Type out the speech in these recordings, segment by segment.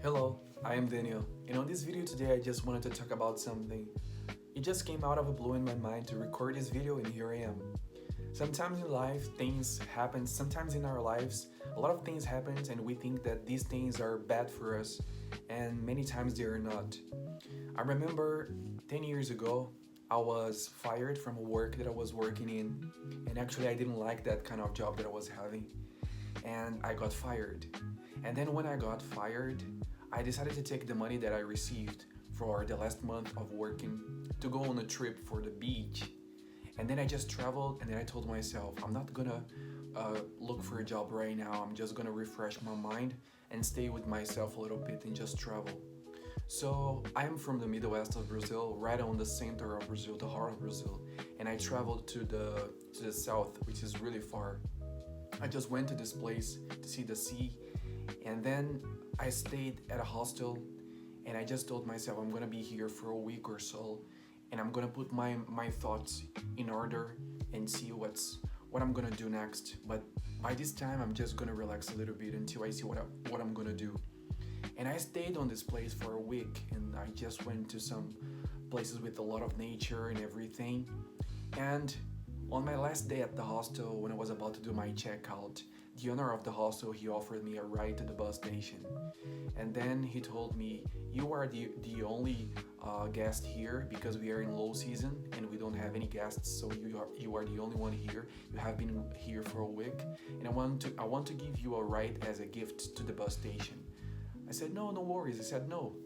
Hello, I am Daniel, and on this video today I just wanted to talk about something. It just came out of a blue in my mind to record this video, and here I am. Sometimes in life things happen, sometimes in our lives a lot of things happen and we think that these things are bad for us, and many times they are not. I remember 10 years ago I was fired from a work that I was working in, and actually I didn't like that kind of job that I was having, and I got fired. And then when I got fired, I decided to take the money that I received for the last month of working to go on a trip for the beach. And then I just traveled, and then I told myself, I'm not gonna look for a job right now. I'm just gonna refresh my mind and stay with myself a little bit and just travel. So I'm from the Midwest of Brazil, right on the center of Brazil, the heart of Brazil, and I traveled to the south, which is really far. I just went to this place to see the sea, and then I stayed at a hostel, and I just told myself I'm gonna be here for a week or so, and I'm gonna put my thoughts in order and see what I'm gonna do next. But by this time, I'm just gonna relax a little bit until I see what I'm gonna do. And I stayed on this place for a week, and I just went to some places with a lot of nature and everything. And on my last day at the hostel, when I was about to do my checkout, the owner of the hostel, he offered me a ride to the bus station. And then he told me, you are the only guest here because we are in low season and we don't have any guests, so you are the only one here. You have been here for a week, and I want to give you a ride as a gift to the bus station. I said, no, no worries. I said, no,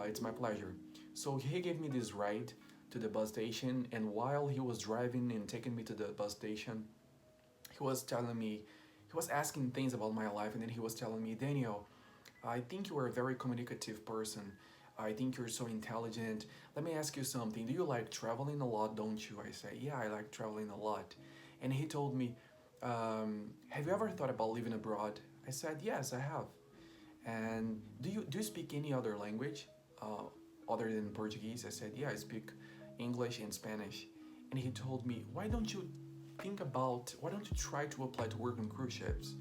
it's my pleasure. So he gave me this ride to the bus station, and while he was driving and taking me to the bus station, he was telling me, he was asking things about my life, and then he was telling me, Daniel, I think you are a very communicative person. I think you're so intelligent. Let me ask you something. Do you like traveling a lot, don't you? I say, yeah, I like traveling a lot. And he told me, have you ever thought about living abroad? I said, yes, I have. And do you speak any other language uh, other than Portuguese? I said, yeah, I speak English and Spanish. And he told me, why don't you try to apply to work on cruise ships?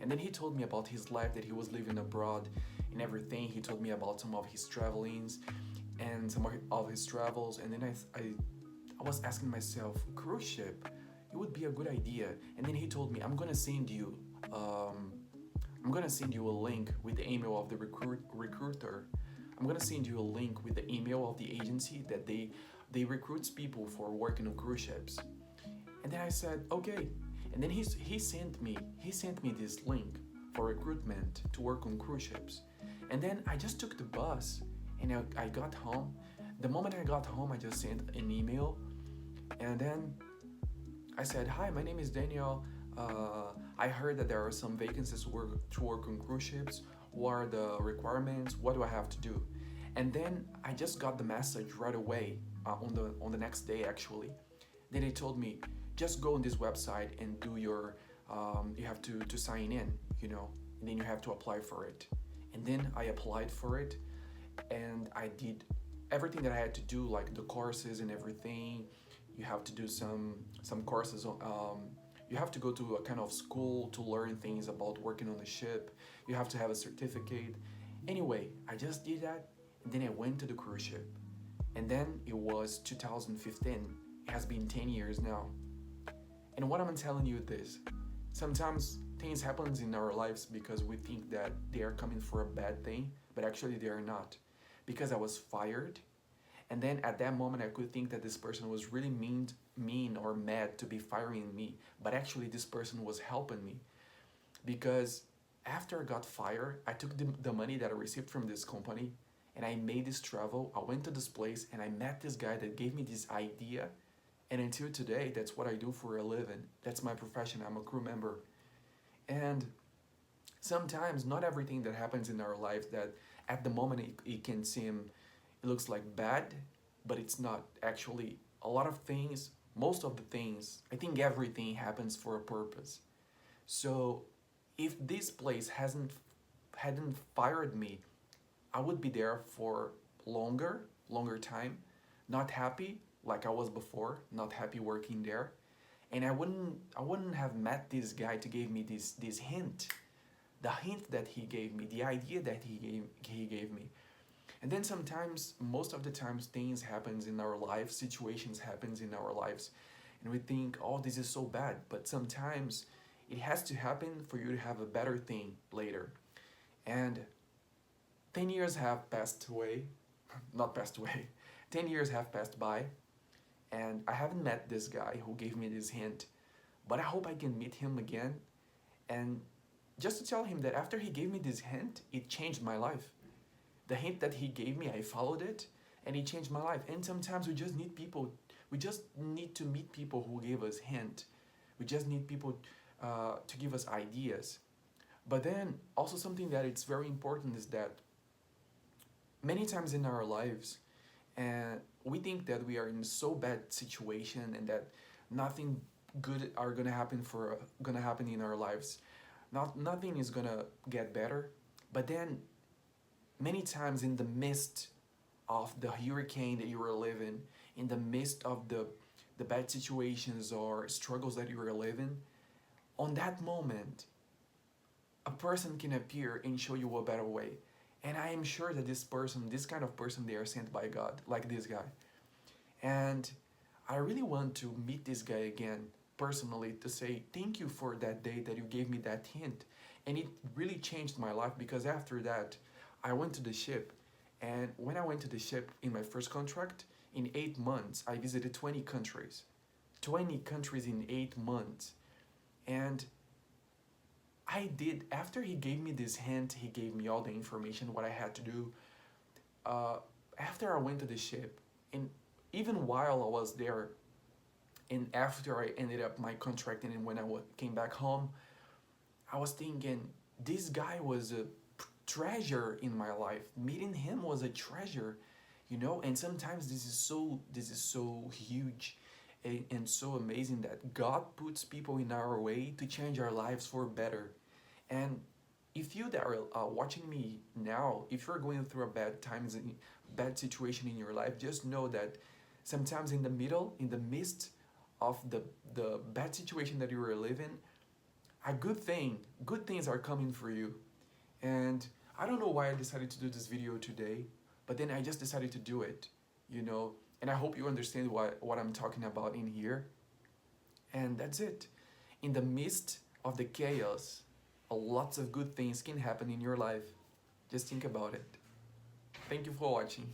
And then he told me about his life that he was living abroad and everything. He told me about some of his travelings and some of his travels. And then I was asking myself, cruise ship, it would be a good idea. And then he told me, um, I'm gonna send you a link with the email of the recruiter. I'm gonna send you a link with the email of the agency that they recruits people for working on cruise ships. And then I said, okay. And then he sent me this link for recruitment to work on cruise ships. And then I just took the bus, and I got home. The moment I got home, I just sent an email, and then I said, hi, my name is Daniel. I heard that there are some vacancies to work on cruise ships. What are the requirements? What do I have to do? And then I just got the message right away, on the next day actually. Then they told me, just go on this website and do you have to sign in, and then you have to apply for it. And then I applied for it, and I did everything that I had to do, like the courses and everything. You have to do some courses. You have to go to a kind of school to learn things about working on the ship. You have to have a certificate. Anyway, I just did that, and then I went to the cruise ship. And then it was 2015. It has been 10 years now. And what I'm telling you is this: sometimes things happen in our lives because we think that they are coming for a bad thing, but actually they are not. Because I was fired, and then at that moment I could think that this person was really mean or mad to be firing me, but actually this person was helping me. Because after I got fired, I took the money that I received from this company, and I made this travel. I went to this place and I met this guy that gave me this idea. And until today, that's what I do for a living. That's my profession. I'm a crew member. And sometimes not everything that happens in our life that at the moment it can seem, it looks like bad, but it's not actually. A lot of things, most of the things, I think everything happens for a purpose. So if this place hadn't fired me, I would be there for longer time, not happy like I was before, not happy working there. And I wouldn't have met this guy to give me this hint the hint that he gave me, the idea that he gave me. And then sometimes, most of the times, things happens in our lives, situations happens in our lives, and we think, oh, this is so bad. But sometimes it has to happen for you to have a better thing later. And 10 years have passed away, not passed away, 10 years have passed by, and I haven't met this guy who gave me this hint, but I hope I can meet him again. And just to tell him that after he gave me this hint, it changed my life. The hint that he gave me, I followed it, and it changed my life. And sometimes we just need to meet people who gave us hint. We just need people to give us ideas. But then also something that it's very important is that many times in our lives, and we think that we are in so bad situation and that nothing good are gonna happen in our lives. Nothing is gonna get better. But then many times in the midst of the hurricane that you are living, in the midst of the bad situations or struggles that you are living, on that moment, a person can appear and show you a better way. And I am sure that this person, this kind of person, they are sent by God, like this guy. And I really want to meet this guy again personally to say thank you for that day that you gave me that hint. And it really changed my life, because after that, I went to the ship. And when I went to the ship in my first contract, in 8 months, I visited 20 countries. 20 countries in 8 months. And I did, after he gave me this hint, he gave me all the information, what I had to do. After I went to the ship, and even while I was there, and after I ended up my contract, and when I came back home, I was thinking, this guy was a treasure in my life. Meeting him was a treasure, you know. And sometimes this is so huge and so amazing that God puts people in our way to change our lives for better. And if you that are watching me now, if you're going through a bad situation in your life, just know that sometimes in the midst of the bad situation that you are living, good things are coming for you. And I don't know why I decided to do this video today, but then I just decided to do it, you know. And I hope you understand what I'm talking about in here. And that's it. In the midst of the chaos, lots of good things can happen in your life. Just think about it. Thank you for watching.